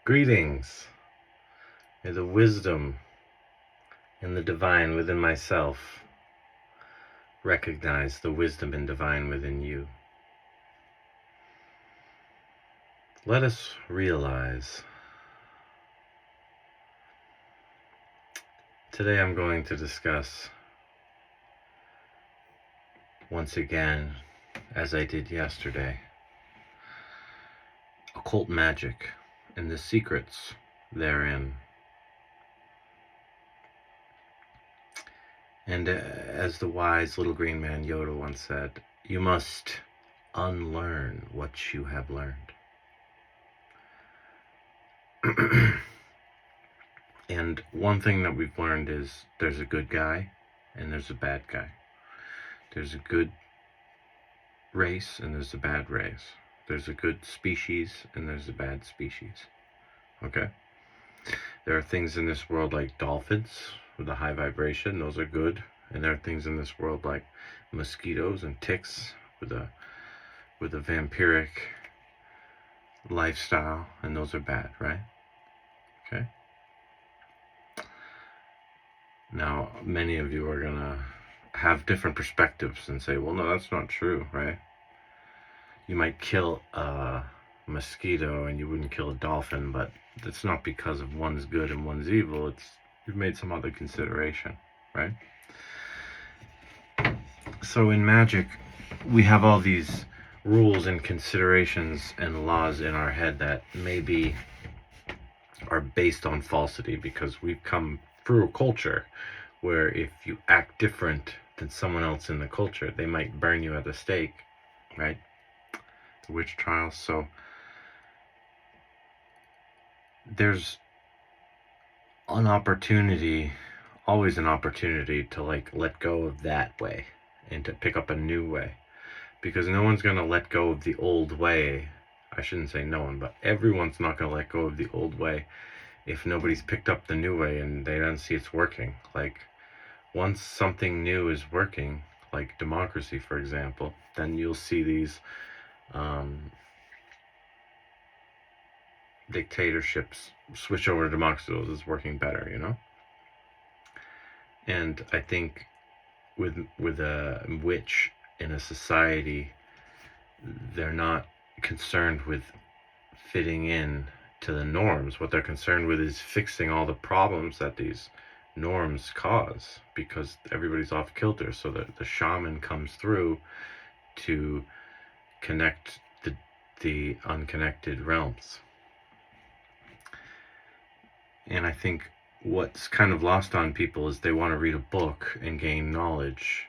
Greetings. May the wisdom and the divine within myself recognize the wisdom and divine within you. Let us realize. Today I'm going to discuss, once again, as I did yesterday, occult magic and the secrets therein. And as the wise little green man Yoda once said, you must unlearn what you have learned. And one thing that we've learned is there's a good guy and there's a bad guy. There's a good race and there's a bad race. There's a good species and there's a bad species. Okay? There are things in this world like dolphins with a high vibration, those are good. And there are things in this world like mosquitoes and ticks with a vampiric lifestyle, and those are bad, right? Okay? Now, many of you are gonna have different perspectives and say, well, no, that's not true, right? You might kill a mosquito and you wouldn't kill a dolphin, but it's not because of one's good and one's evil. It's you've made some other consideration, right? So in magic, we have all these rules and considerations and laws in our head that maybe are based on falsity, because we've come through a culture where if you act different than someone else in the culture, they might burn you at the stake, right? The witch trials. So there's an opportunity, always an opportunity to let go of that way and to pick up a new way, because no one's going to let go of the old way. I shouldn't say no one, but everyone's not going to let go of the old way if nobody's picked up the new way and they don't see it's working. Like, once something new is working, like democracy, for example, then you'll see these dictatorships switch over to democracy. It's working better, you know? And I think with a witch in a society, they're not concerned with fitting in to the norms. What they're concerned with is fixing all the problems that these norms cause, because everybody's off kilter. So the shaman comes through to connect the unconnected realms. And I think what's kind of lost on people is they want to read a book and gain knowledge.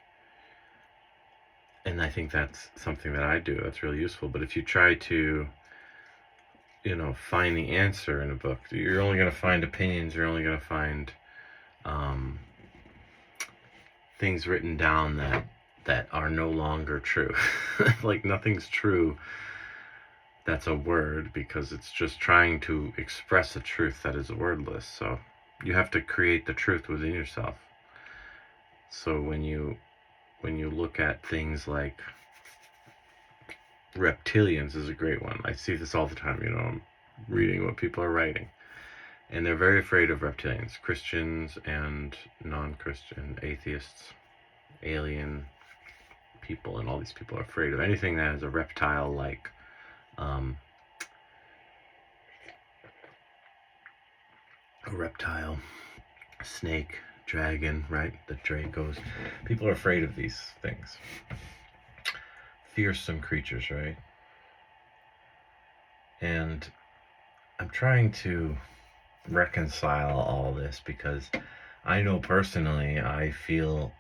And I think that's something that I do. That's really useful. But if you try to, find the answer in a book, you're only going to find opinions. You're only going to find things written down that are no longer true. Like, nothing's true that's a word, because it's just trying to express a truth that is wordless. So you have to create the truth within yourself. So when you look at things like reptilians is a great one. I see this all the time. I'm reading what people are writing, and they're very afraid of reptilians. Christians and non-Christian, atheists, alien people, and all these people are afraid of anything that has a reptile-like a reptile, snake, dragon, right? The Dracos. People are afraid of these things. Fearsome creatures, right? And I'm trying to reconcile all this, because I know personally I feel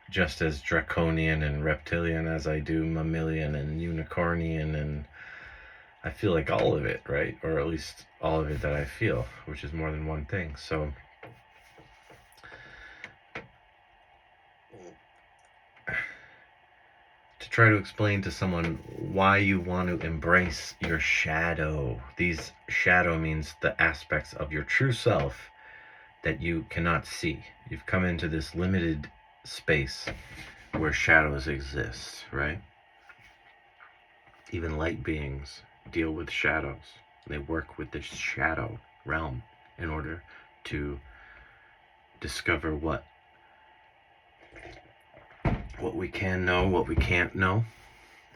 just as draconian and reptilian as I do mammalian and unicornian, and I feel like all of it, right? Or at least all of it that I feel, which is more than one thing. So to try to explain to someone why you want to embrace your shadow. These shadow means the aspects of your true self that you cannot see. You've come into this limited space where shadows exist, right? Even light beings deal with shadows. They work with the shadow realm in order to discover what we can know, what we can't know,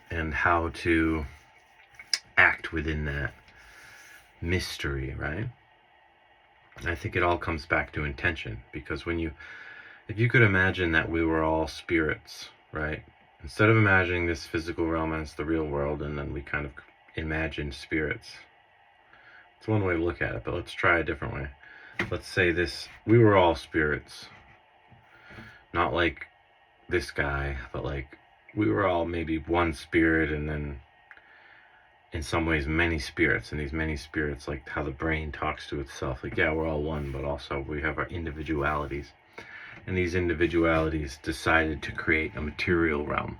and how to act within that mystery, right? I think it all comes back to intention, because if you could imagine that we were all spirits, right? Instead of imagining this physical realm as the real world, and then we kind of imagine spirits. It's one way to look at it, but let's try a different way. Let's say we were all spirits. Not like this guy, but like we were all maybe one spirit, and then in some ways many spirits, and these many spirits, like how the brain talks to itself, like, yeah, we're all one, but also we have our individualities, and these individualities decided to create a material realm.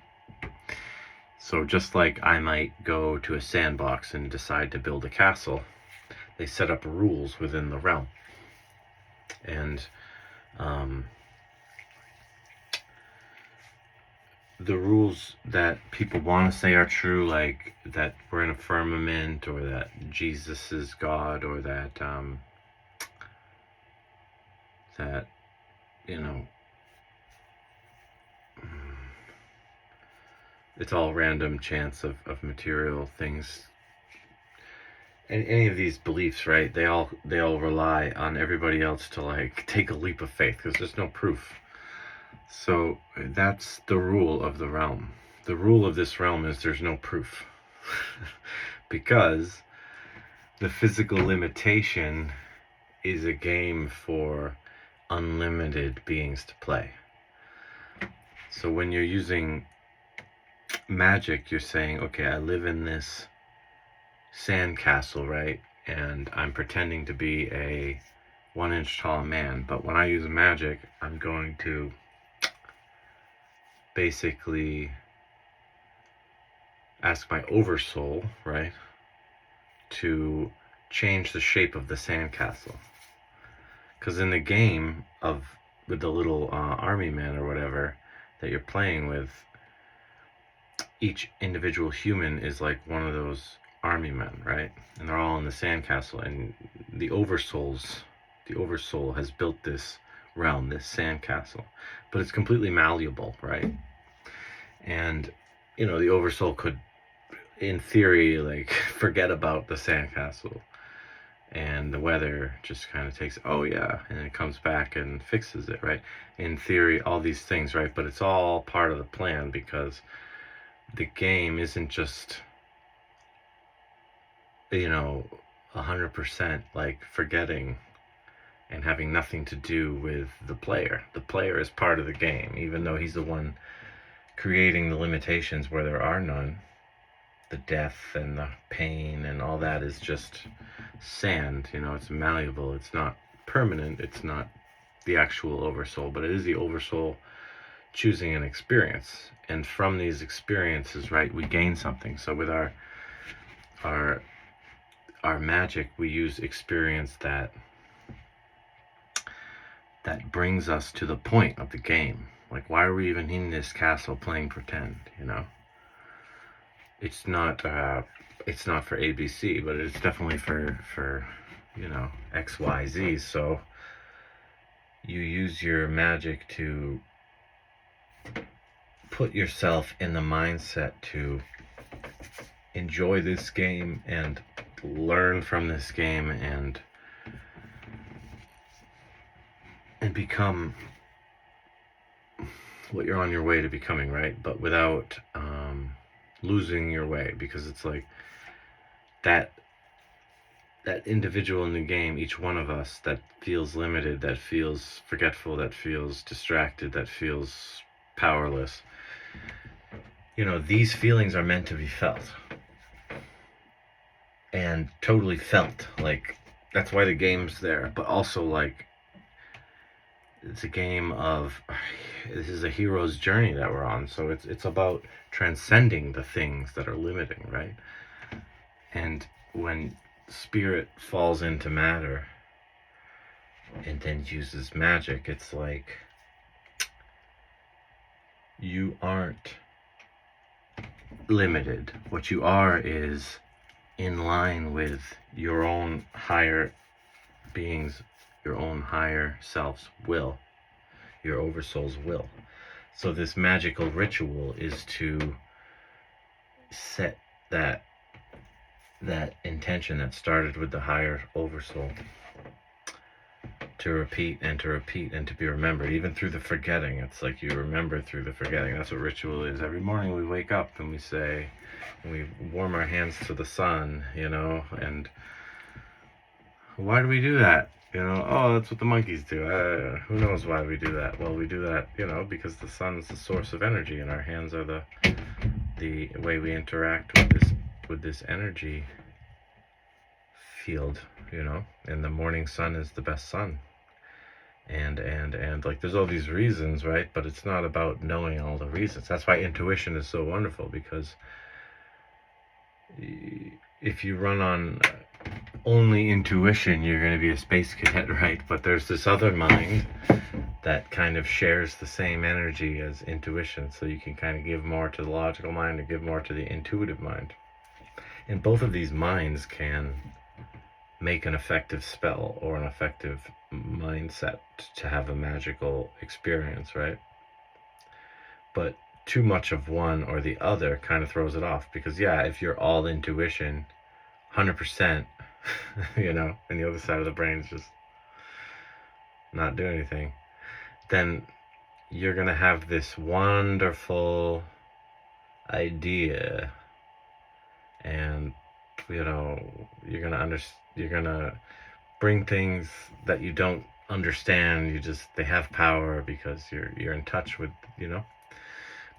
So just like I might go to a sandbox and decide to build a castle, they set up rules within the realm, and the rules that people want to say are true, like that we're in a firmament, or that Jesus is God, or that it's all random chance of material things. And any of these beliefs, right? They all rely on everybody else to like take a leap of faith, because there's no proof. So that's the rule of the realm. The rule of this realm is there's no proof. Because the physical limitation is a game for unlimited beings to play. So when you're using magic, you're saying, okay, I live in this sandcastle, right? And I'm pretending to be a 1-inch tall man. But when I use magic, I'm going to basically ask my oversoul, right, to change the shape of the sandcastle. Because in the game with the little army man or whatever that you're playing with, each individual human is like one of those army men, right? And they're all in the sandcastle, and the oversoul has built this realm, this sandcastle, but it's completely malleable, right? And the oversoul could, in theory, like forget about the sandcastle, and the weather just kind of takes, oh yeah, and it comes back and fixes it, right? In theory, all these things, right? But it's all part of the plan, because the game isn't just 100% like forgetting and having nothing to do with the player. The player is part of the game, even though he's the one creating the limitations where there are none. The death and the pain and all that is just sand. It's malleable. It's not permanent. It's not the actual oversoul, but it is the oversoul choosing an experience. And from these experiences, right, we gain something. So with our magic, we use experience that brings us to the point of the game. Like, why are we even in this castle playing pretend? It's not for ABC, but it's definitely for XYZ. So you use your magic to put yourself in the mindset to enjoy this game and learn from this game and become what you're on your way to becoming, right? But without losing your way, because it's like that individual in the game, each one of us that feels limited, that feels forgetful, that feels distracted, that feels powerless, these feelings are meant to be felt, and totally felt. Like, that's why the game's there. But also, like, it's a game of, this is a hero's journey that we're on. So it's about transcending the things that are limiting, right? And when spirit falls into matter and then uses magic, it's like you aren't limited. What you are is in line with your own higher being's, your own higher self's will, your oversoul's will. So this magical ritual is to set that intention that started with the higher oversoul to repeat and to repeat and to be remembered, even through the forgetting. It's like you remember through the forgetting. That's what ritual is. Every morning we wake up and we say, and we warm our hands to the sun, you know, and why do we do that? You know, oh, that's what the monkeys do. Who knows why we do that? Well, we do that, you know, because the sun's the source of energy, and our hands are the way we interact with this energy field, you know. And the morning sun is the best sun. And like, there's all these reasons, right? But it's not about knowing all the reasons. That's why intuition is so wonderful, because if you run on only intuition, you're going to be a space cadet, right? But there's this other mind that kind of shares the same energy as intuition, so you can kind of give more to the logical mind and give more to the intuitive mind. And both of these minds can make an effective spell or an effective mindset to have a magical experience, right? But too much of one or the other kind of throws it off, because yeah, if you're all intuition 100%, you know, and the other side of the brain's just not doing anything, then you're gonna have this wonderful idea, and you know, you're gonna bring things that you don't understand. They have power because you're in touch with, you know.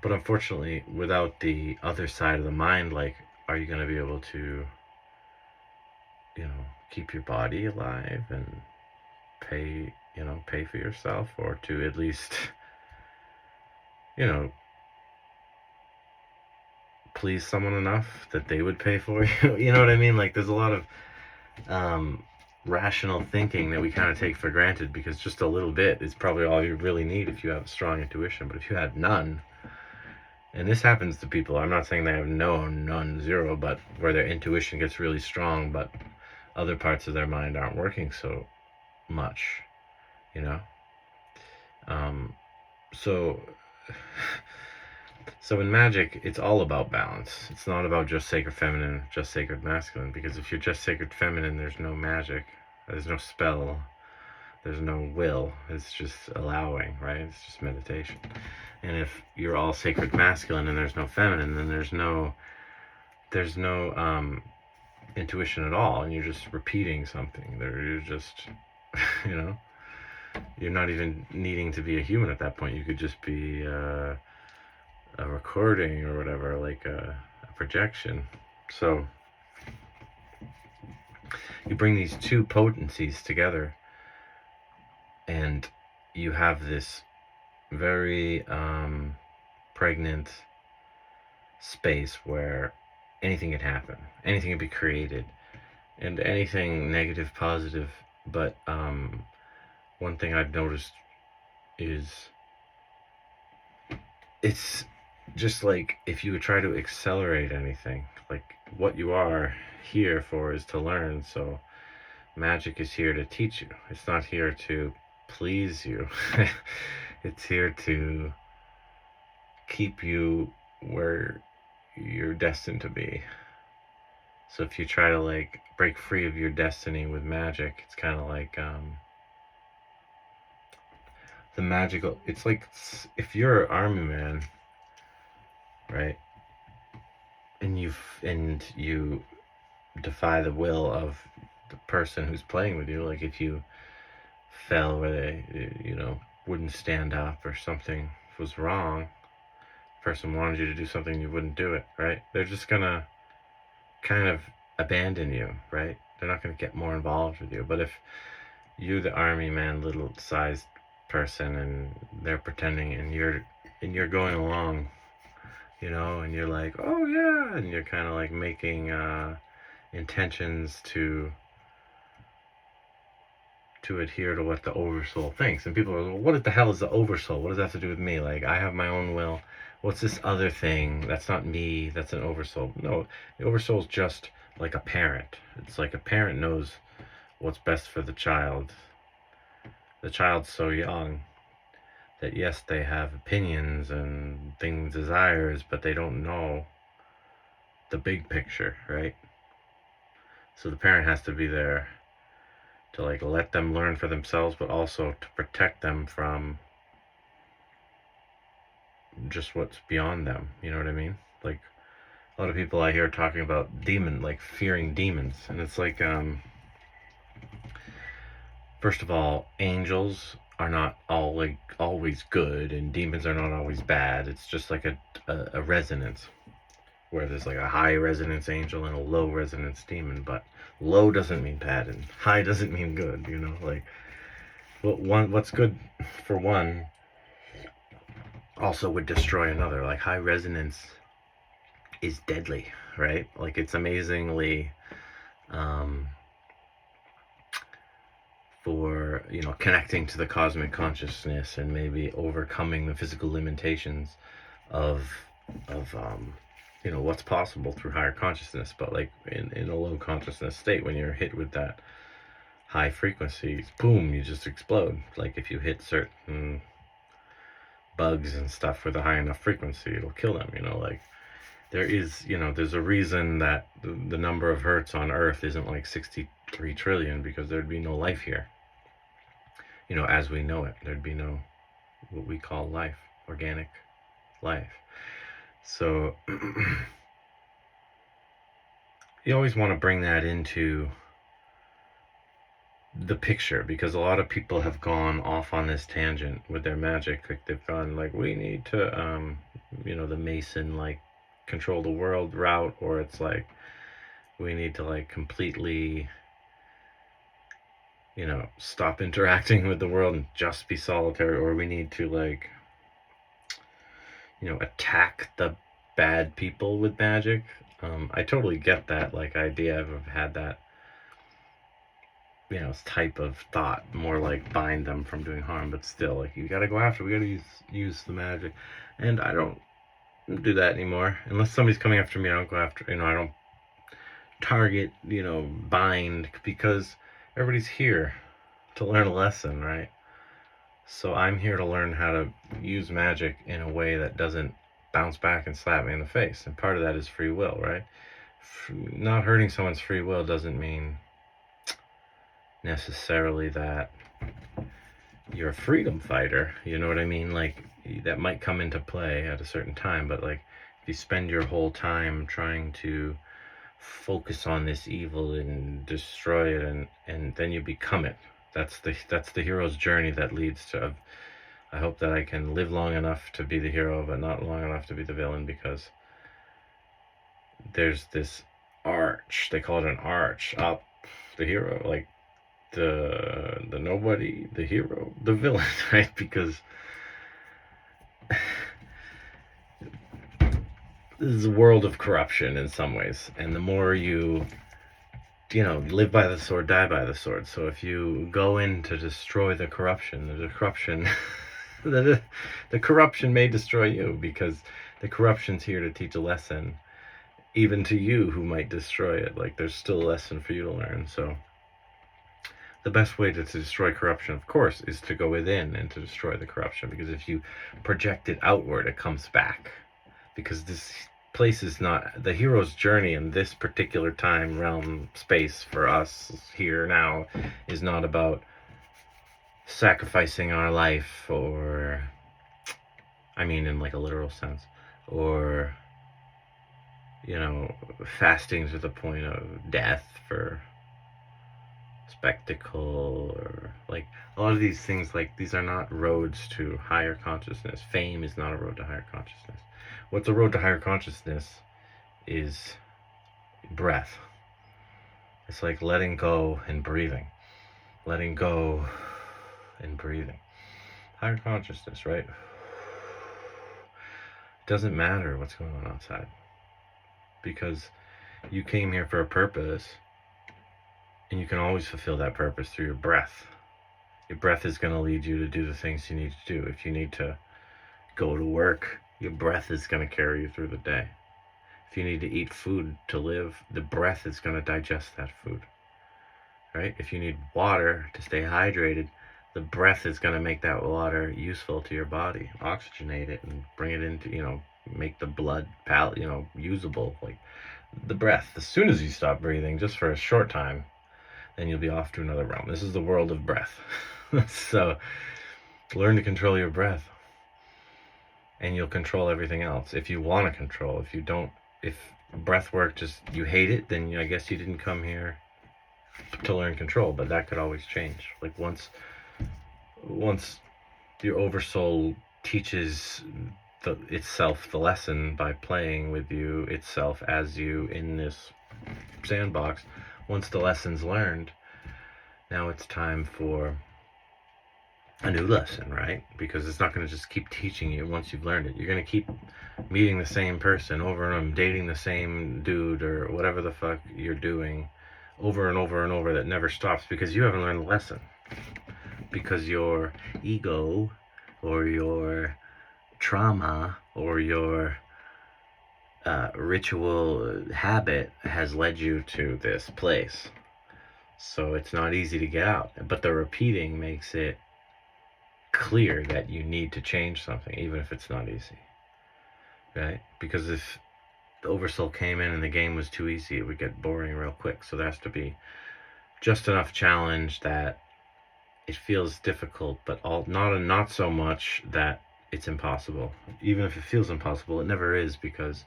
But unfortunately, without the other side of the mind, like, are you gonna be able to, you know, keep your body alive and pay for yourself, or to at least, you know, please someone enough that they would pay for you? You know what I mean? Like, there's a lot of rational thinking that we kind of take for granted, because just a little bit is probably all you really need if you have a strong intuition. But if you had none, and this happens to people, I'm not saying they have none, zero, but where their intuition gets really strong, but other parts of their mind aren't working so much, you know. So in magic, it's all about balance. It's not about just sacred feminine, just sacred masculine, because if you're just sacred feminine, there's no magic, there's no spell, there's no will. It's just allowing, right? It's just meditation. And if you're all sacred masculine and there's no feminine, then there's no intuition at all, and you're just repeating something. You're just, you know, you're not even needing to be a human at that point. You could just be a recording or whatever, like a projection. So you bring these two potencies together, and you have this very pregnant space where anything can happen, anything can be created, and anything negative, positive. But one thing I've noticed is, it's just like, if you would try to accelerate anything, like, what you are here for is to learn. So magic is here to teach you. It's not here to please you. It's here to keep you where you're destined to be. So if you try to, like, break free of your destiny with magic, it's kind of like the magical, it's like, if you're an army man, right, and you defy the will of the person who's playing with you, like if you fell where they, you know, wouldn't stand up, or something was wrong, the person wanted you to do something, you wouldn't do it, right? They're just gonna kind of abandon you, right? They're not gonna get more involved with you. But if you, the army man, little sized person, and they're pretending, and you're going along, you know, and you're like, oh yeah, and you're kind of like making intentions to adhere to what the oversoul thinks. And people are like, well, what the hell is the oversoul? What does that have to do with me? Like, I have my own will. What's this other thing? That's not me. That's an oversoul. No, the oversoul's just like a parent. It's like a parent knows what's best for the child. The child's so young that yes, they have opinions and things, desires, but they don't know the big picture, right? So the parent has to be there to like let them learn for themselves, but also to protect them from just what's beyond them. You know what I mean? Like a lot of people I hear talking about like fearing demons, and it's like, first of all, angels are not all like always good, and demons are not always bad. It's just like a resonance where there's like a high resonance angel and a low resonance demon, but low doesn't mean bad and high doesn't mean good. You know, like what's good for one also would destroy another. Like high resonance is deadly, right? Like it's amazingly for, you know, connecting to the cosmic consciousness and maybe overcoming the physical limitations of you know, what's possible through higher consciousness. But like in a low consciousness state, when you're hit with that high frequencies, boom, you just explode. Like if you hit certain bugs and stuff with a high enough frequency, it'll kill them. You know, like there is, you know, there's a reason that the number of hertz on Earth isn't like 63 trillion, because there'd be no life here. You know, as we know it, there'd be no what we call life, organic life. So you always want to bring that into the picture, because a lot of people have gone off on this tangent with their magic. Like they've gone like, we need to you know, the Mason like control the world route, or it's like we need to like completely, you know, stop interacting with the world and just be solitary, or we need to like, you know, attack the bad people with magic. I totally get that like idea. I've had that, you know, type of thought, more like bind them from doing harm, but still, like you gotta go after. We gotta use the magic, and I don't do that anymore unless somebody's coming after me. I don't go after. You know, I don't target. You know, bind, because everybody's here to learn a lesson, right? So I'm here to learn how to use magic in a way that doesn't bounce back and slap me in the face. And part of that is free will, right? Not hurting someone's free will doesn't mean necessarily that you're a freedom fighter. You know what I mean? Like that might come into play at a certain time, but like if you spend your whole time trying to focus on this evil and destroy it, and then you become it. That's the hero's journey that leads to. I hope that I can live long enough to be the hero, but not long enough to be the villain, because there's this arch. They call it an arch up the hero, like the nobody, the hero, the villain, right? Because this is a world of corruption in some ways, and the more you know, live by the sword, die by the sword. So if you go in to destroy the corruption the corruption may destroy you, because the corruption's here to teach a lesson, even to you who might destroy it. Like there's still a lesson for you to learn. So the best way to destroy corruption, of course, is to go within and to destroy the corruption, because if you project it outward, it comes back. Because this place is not the hero's journey in this particular time, realm, space for us here now, is not about sacrificing our life, or I mean in like a literal sense, or, you know, fasting to the point of death for spectacle, or like a lot of these things. Like these are not roads to higher consciousness. Fame is not a road to higher consciousness. What's a road to higher consciousness is breath. It's like letting go and breathing. Letting go and breathing. Higher consciousness, right? It doesn't matter what's going on outside, because you came here for a purpose, and you can always fulfill that purpose through your breath. Your breath is going to lead you to do the things you need to do. If you need to go to work, your breath is going to carry you through the day. If you need to eat food to live, the breath is going to digest that food, right? If you need water to stay hydrated, the breath is going to make that water useful to your body, oxygenate it and bring it into, make the blood usable. Like the breath, as soon as you stop breathing, just for a short time, then you'll be off to another realm. This is the world of breath. So learn to control your breath, and you'll control everything else. If you want to control, if breath work just, you hate it, then I guess you didn't come here to learn control. But that could always change. Like once your oversoul teaches itself the lesson by playing with you itself as you in this sandbox, once the lesson's learned, now it's time for a new lesson, right? Because it's not going to just keep teaching you once you've learned it. You're going to keep meeting the same person over and over, dating the same dude or whatever the fuck you're doing over and over and over. That never stops because you haven't learned the lesson. Because your ego or your trauma or your ritual habit has led you to this place. So it's not easy to get out. But the repeating makes it clear that you need to change something, even if it's not easy. Right? Because if the oversoul came in and the game was too easy, it would get boring real quick. So there has to be just enough challenge that it feels difficult, but not so much that it's impossible. Even if it feels impossible, it never is, because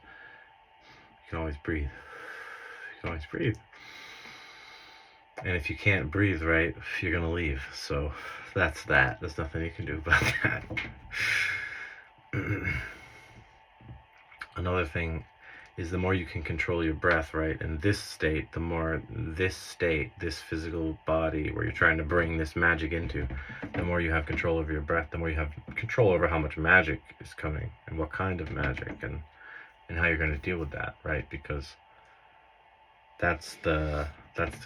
you can always breathe. You can always breathe. And if you can't breathe right, you're going to leave. So that's that. There's nothing you can do about that. Another thing is the more you can control your breath, right? And this state, the more this physical body where you're trying to bring this magic into, the more you have control over your breath, the more you have control over how much magic is coming and what kind of magic and how you're going to deal with that, right? Because that's the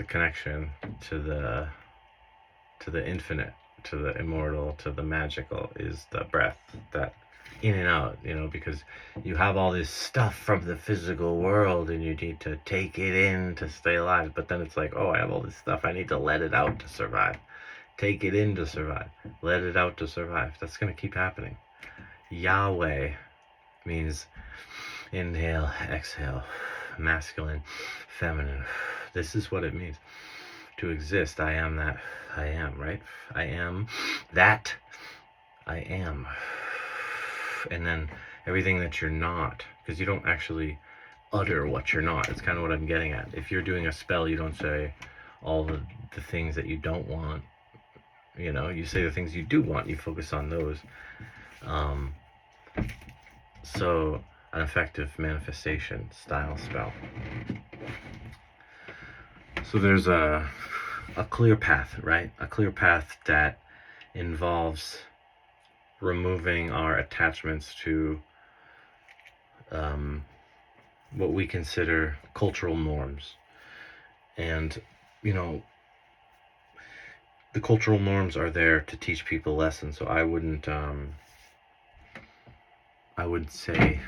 connection to the infinite, to the immortal, to the magical, is the breath, that in and out, because you have all this stuff from the physical world and you need to take it in to stay alive. But then it's like, oh, I have all this stuff, I need to let it out to survive. Take it in to survive. Let it out to survive. That's going to keep happening. Yahweh means inhale, exhale, masculine, feminine. This is what it means to exist. I am that I am, right? I am that I am. And then everything that you're not, because you don't actually utter what you're not. It's kind of what I'm getting at. If you're doing a spell, you don't say all the things that you don't want. You say the things you do want. You focus on those. So an effective manifestation style spell. So there's a clear path, right? A clear path that involves removing our attachments to what we consider cultural norms. And, the cultural norms are there to teach people lessons. So I wouldn't say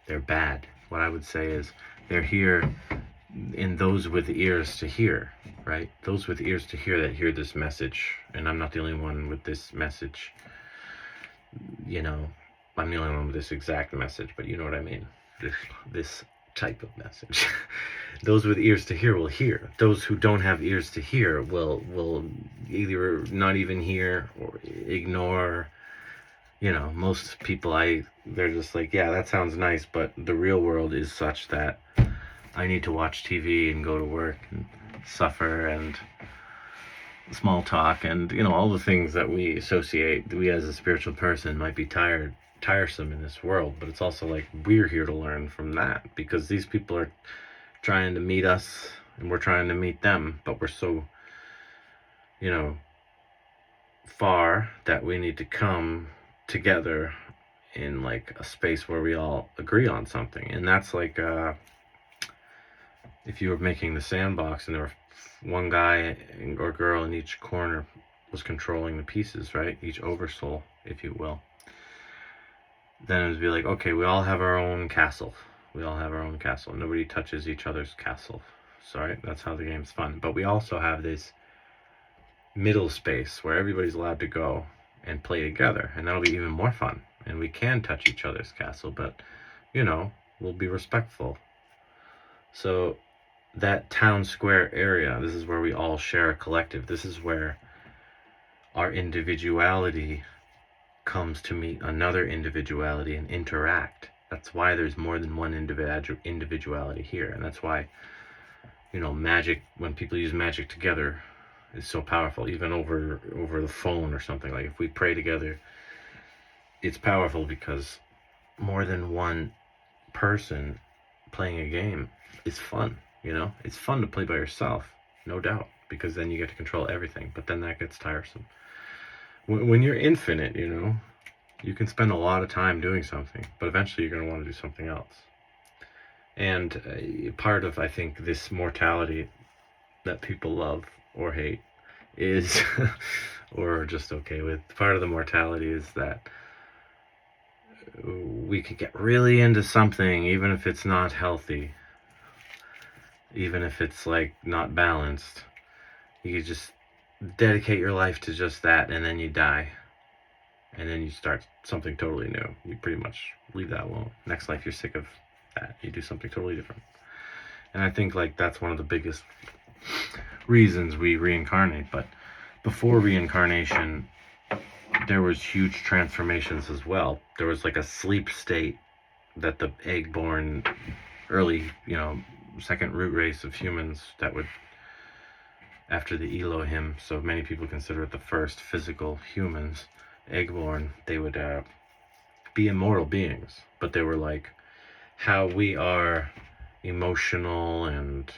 they're bad. What I would say is they're here in those with ears to hear, right? Those with ears to hear that hear this message. And I'm not the only one with this message. I'm the only one with this exact message, but you know what I mean. This type of message. Those with ears to hear will hear. Those who don't have ears to hear will either not even hear or ignore. Most people, they're just like, yeah, that sounds nice, but the real world is such that I need to watch TV and go to work and suffer and small talk and all the things that we associate. We as a spiritual person might be tiresome in this world, but it's also like we're here to learn from that, because these people are trying to meet us and we're trying to meet them, but we're so far that we need to come together in like a space where we all agree on something. And that's like if you were making the sandbox and there were one guy or girl in each corner was controlling the pieces, right? Each oversoul, if you will. Then it would be like, okay, we all have our own castle. We all have our own castle. Nobody touches each other's castle. Sorry, that's how the game's fun. But we also have this middle space where everybody's allowed to go and play together, and that'll be even more fun. And we can touch each other's castle, but, you know, we'll be respectful. So that town square area, this is where we all share a collective. This is where our individuality comes to meet another individuality and interact. That's why there's more than one individuality here. And that's why, you know, magic, when people use magic together, is so powerful. Even over the phone or something. Like if we pray together, it's powerful because more than one person playing a game is fun. You know, it's fun to play by yourself, no doubt, because then you get to control everything. But then that gets tiresome. When you're infinite, you know, you can spend a lot of time doing something, but eventually you're going to want to do something else. And part of, I think, this mortality that people love or hate is, or are just okay with, part of the mortality is that we could get really into something, even if it's not healthy, even if it's like not balanced. You could just dedicate your life to just that, and then you die, and then you start something totally new. You pretty much leave that alone. Next life, you're sick of that. You do something totally different. And I think like that's one of the biggest reasons we reincarnate. But before reincarnation, there was huge transformations as well. There was like a sleep state that the egg-born early, you know, second root race of humans that would, after the Elohim, so many people consider it the first physical humans, egg-born, they would be immortal beings. But they were like, how we are emotional and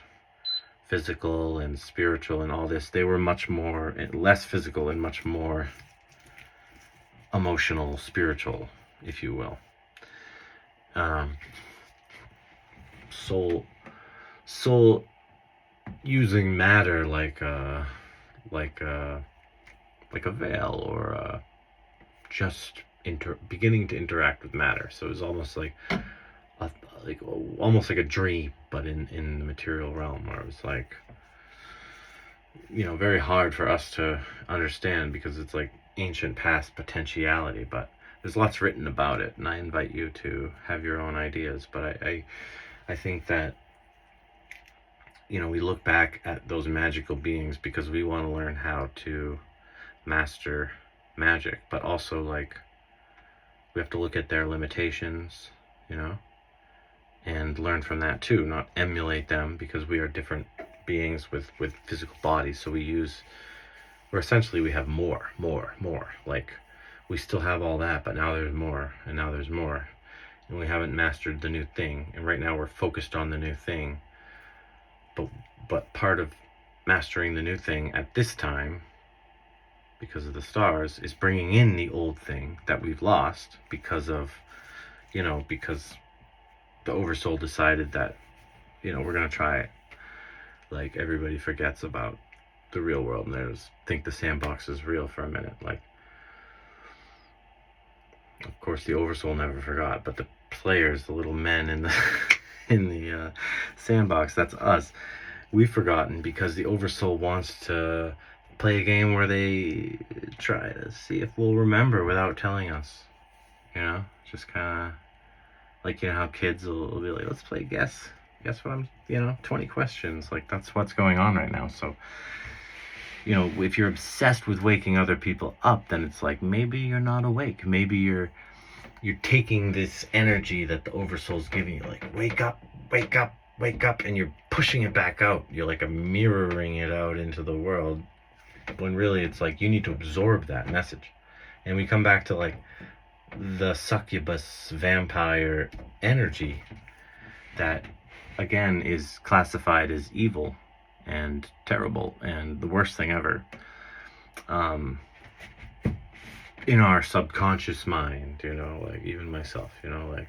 physical and spiritual and all this, they were much more, less physical and much more emotional, spiritual, if you will. Soul using matter like a veil, or just beginning to interact with matter. So it was almost like almost like a dream, but in the material realm, where it was like, you know, very hard for us to understand because it's like ancient past potentiality. But there's lots written about it, and I invite you to have your own ideas. But I think that, you know, we look back at those magical beings because we want to learn how to master magic, but also like we have to look at their limitations, you know, and learn from that too, not emulate them, because we are different beings with physical bodies. So we essentially we have more, like we still have all that, but now there's more, and now there's more, and we haven't mastered the new thing. And right now we're focused on the new thing, but part of mastering the new thing at this time, because of the stars, is bringing in the old thing that we've lost because of, you know, because the oversoul decided that, you know, we're going to try it. Like everybody forgets about the real world and think the sandbox is real for a minute. Like, of course the oversoul never forgot, but the players, the little men in the in the sandbox, that's us. We've forgotten because the oversoul wants to play a game where they try to see if we'll remember without telling us. You know, just kind of like, you know how kids will be like, let's play guess what I'm, you know, 20 questions. Like, that's what's going on right now. So, you know, if you're obsessed with waking other people up, then it's like, maybe you're not awake. Maybe you're taking this energy that the oversoul's giving you, like, wake up, and you're pushing it back out. You're like mirroring it out into the world, when really it's like you need to absorb that message. And we come back to like the succubus vampire energy that, again, is classified as evil and terrible and the worst thing ever, in our subconscious mind, you know, like even myself, you know, like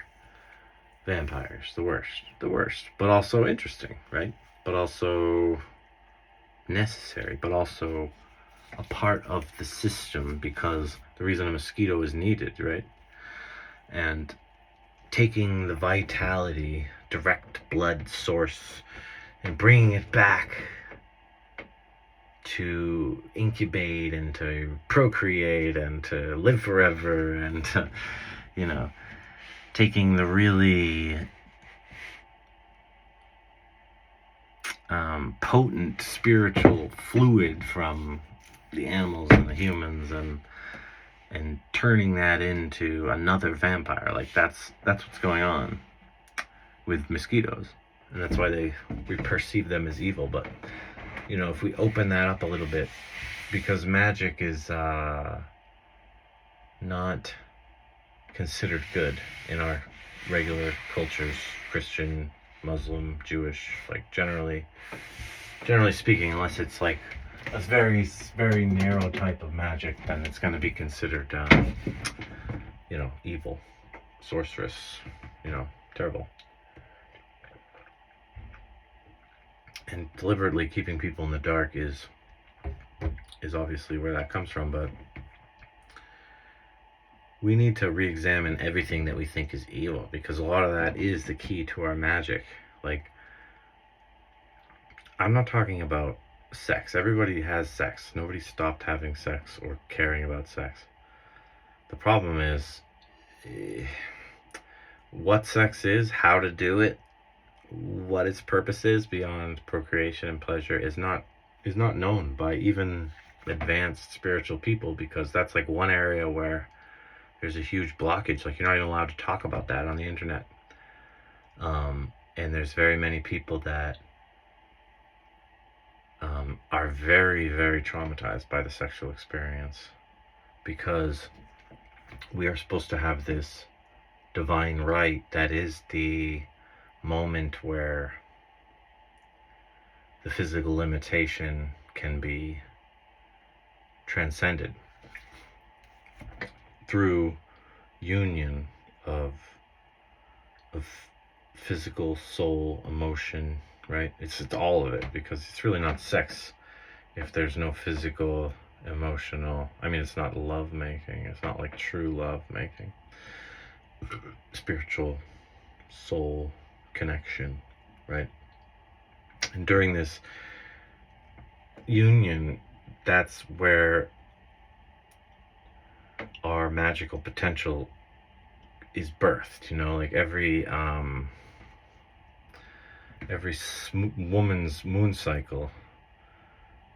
vampires, the worst, but also interesting, right? But also necessary, but also a part of the system, because the reason a mosquito is needed, right? And taking the vitality direct blood source and bringing it back to incubate and to procreate and to live forever and to, taking the really potent spiritual fluid from the animals and the humans and turning that into another vampire. Like that's what's going on with mosquitoes, and that's why we perceive them as evil. But if we open that up a little bit, because magic is not considered good in our regular cultures, Christian, Muslim, Jewish, like generally speaking, unless it's like a very, very narrow type of magic, then it's going to be considered, evil, sorceress, terrible. And deliberately keeping people in the dark is obviously where that comes from, but we need to re-examine everything that we think is evil, because a lot of that is the key to our magic. Like, I'm not talking about sex. Everybody has sex. Nobody stopped having sex or caring about sex. The problem is what sex is, how to do it, what its purpose is beyond procreation and pleasure is not known by even advanced spiritual people, because that's like one area where there's a huge blockage. Like, you're not even allowed to talk about that on the internet. And there's very many people that are very, very traumatized by the sexual experience, because we are supposed to have this divine right that is the moment where the physical limitation can be transcended through union of physical, soul, emotion, right? It's all of it, because it's really not sex if there's no physical, emotional. I mean, it's not love making. It's not like true love making. Spiritual, soul connection, right? And during this union, that's where our magical potential is birthed. Like every woman's moon cycle,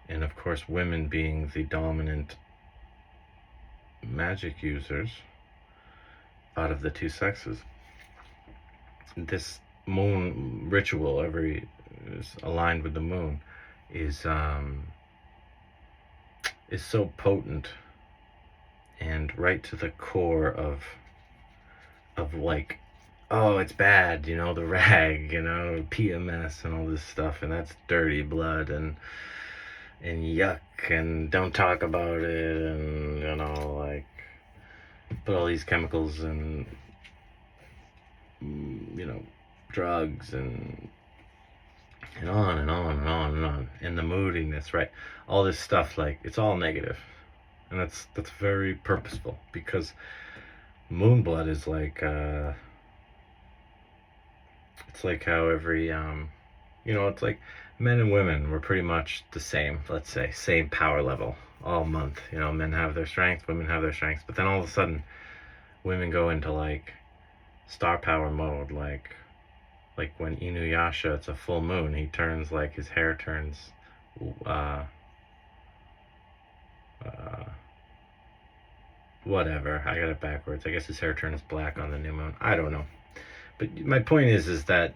and of course women being the dominant magic users out of the two sexes, this moon ritual, is aligned with the moon, is so potent and right to the core of like, oh, it's bad, the rag, PMS and all this stuff, and that's dirty blood and yuck, and don't talk about it, and like put all these chemicals and drugs and on and on and on and on, and the moodiness, right? All this stuff, like, it's all negative, and that's very purposeful, because moon blood is like it's like how every it's like men and women were pretty much the same, let's say, same power level all month. Men have their strength, women have their strengths, but then all of a sudden women go into like star power mode, like when Inuyasha, it's a full moon, he turns, like, his hair turns whatever, I got it backwards. I guess his hair turns black on the new moon. I don't know. But my point is that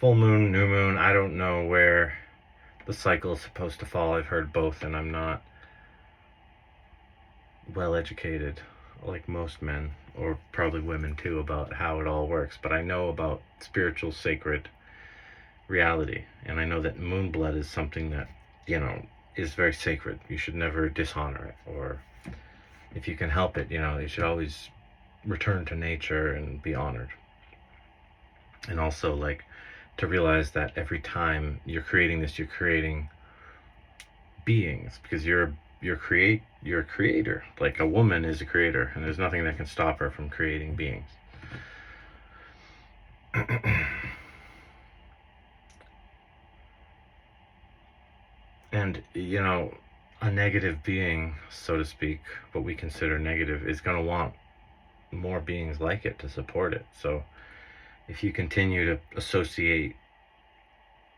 full moon, new moon, I don't know where the cycle is supposed to fall. I've heard both, and I'm not well educated like most men, or probably women too, about how it all works. But I know about spiritual, sacred reality, and I know that moon blood is something that, is very sacred. You should never dishonor it, or if you can help it, you should always return to nature and be honored. And also, like, to realize that every time you're creating this, you're creating beings, because you're a creator. Like, a woman is a creator, and there's nothing that can stop her from creating beings. And, a negative being, so to speak, what we consider negative, is going to want more beings like it to support it. So if you continue to associate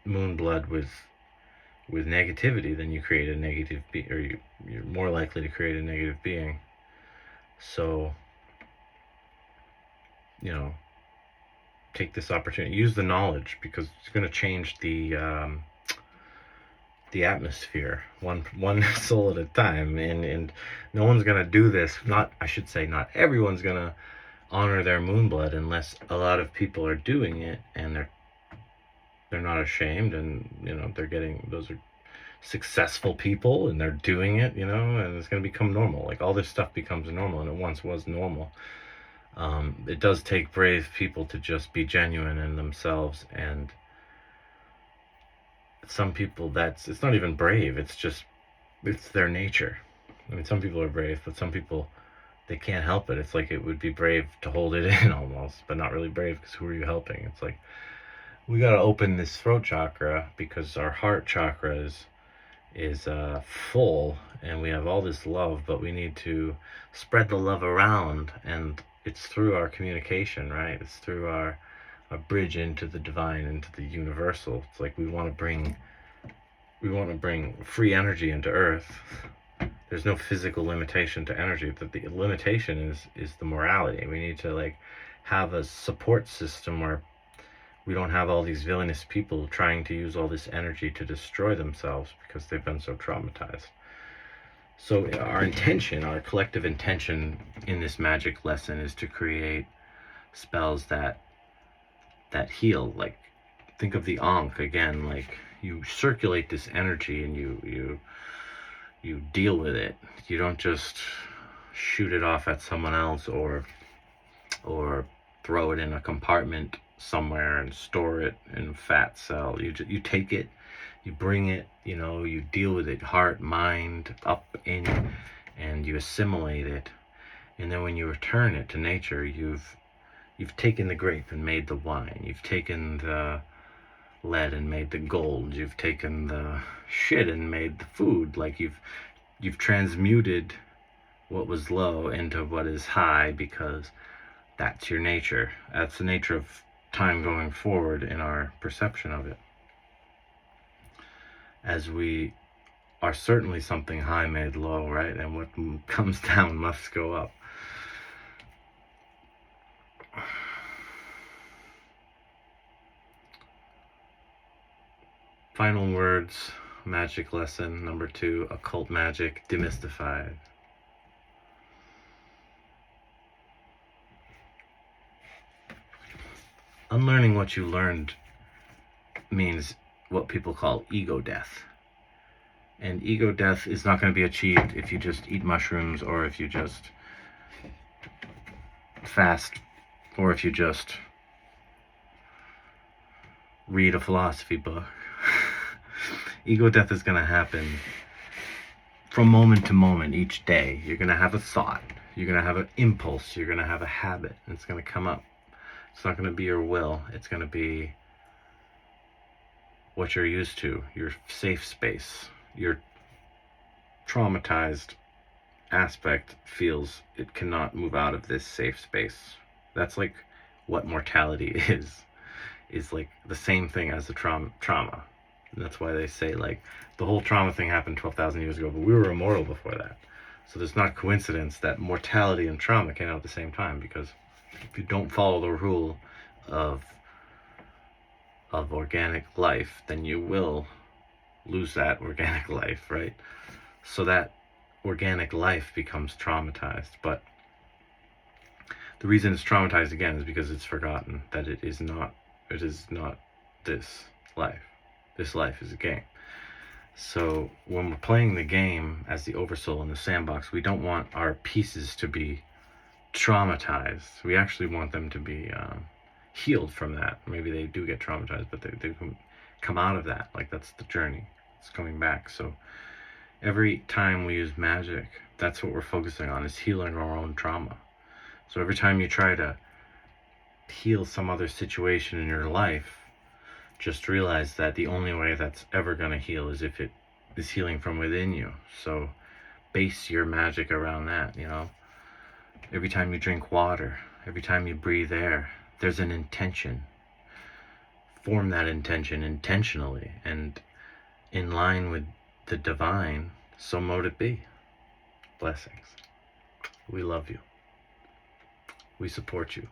moon blood with negativity, then you create a negative or you're more likely to create a negative being. So, take this opportunity, use the knowledge, because it's going to change the atmosphere one soul at a time, and no one's going to do this. I should say, not everyone's going to honor their moon blood unless a lot of people are doing it, and they're not ashamed, and those are successful people, and they're doing it, and it's going to become normal. Like, all this stuff becomes normal, and it once was normal. It does take brave people to just be genuine in themselves, and some people, it's not even brave, it's their nature. I mean, some people are brave, but some people, they can't help it. It's like it would be brave to hold it in almost, but not really brave, because who are you helping? It's like, we got to open this throat chakra because our heart chakra is full, and we have all this love, but we need to spread the love around, and it's through our communication, right? It's through our bridge into the divine, into the universal. It's like we want to bring free energy into Earth. There's no physical limitation to energy, but the limitation is the morality. We need to have a support system where we don't have all these villainous people trying to use all this energy to destroy themselves because they've been so traumatized. So our collective intention in this magic lesson is to create spells that heal. Like, think of the Ankh again. Like, you circulate this energy, and you deal with it. You don't just shoot it off at someone else or throw it in a compartment somewhere and store it in a fat cell. You take it, you bring it, you deal with it, heart, mind, up in, and you assimilate it. And then when you return it to nature, you've taken the grape and made the wine. You've taken the lead and made the gold. You've taken the shit and made the food. Like, you've transmuted what was low into what is high, because that's your nature. That's the nature of time going forward in our perception of it. As we are certainly something high made low, right? And what comes down must go up. Final words, magic lesson number 2, occult magic demystified. Unlearning what you learned means what people call ego death. And ego death is not going to be achieved if you just eat mushrooms, or if you just fast, or if you just read a philosophy book. Ego death is going to happen from moment to moment each day. You're going to have a thought. You're going to have an impulse. You're going to have a habit. And it's going to come up. It's not going to be your will. It's going to be what you're used to, your safe space. Your traumatized aspect feels it cannot move out of this safe space. That's like what mortality is like the same thing as the trauma. And that's why they say, like, the whole trauma thing happened 12,000 years ago, but we were immortal before that. So there's not coincidence that mortality and trauma came out at the same time, because if you don't follow the rule of organic life, then you will lose that organic life, right? So that organic life becomes traumatized. But the reason it's traumatized again is because it's forgotten that it is not this life. This life is a game. So when we're playing the game as the oversoul in the sandbox, we don't want our pieces to be traumatized. We actually want them to be healed from that. Maybe they do get traumatized, but they can come out of that. Like, that's the journey. It's coming back. So every time we use magic, that's what we're focusing on, is healing our own trauma. So every time you try to heal some other situation in your life, just realize that the only way that's ever going to heal is if it is healing from within you. So base your magic around that, you know. Every time you drink water, every time you breathe air, there's an intention. Form that intention intentionally and in line with the divine, so mote it be. Blessings. We love you. We support you.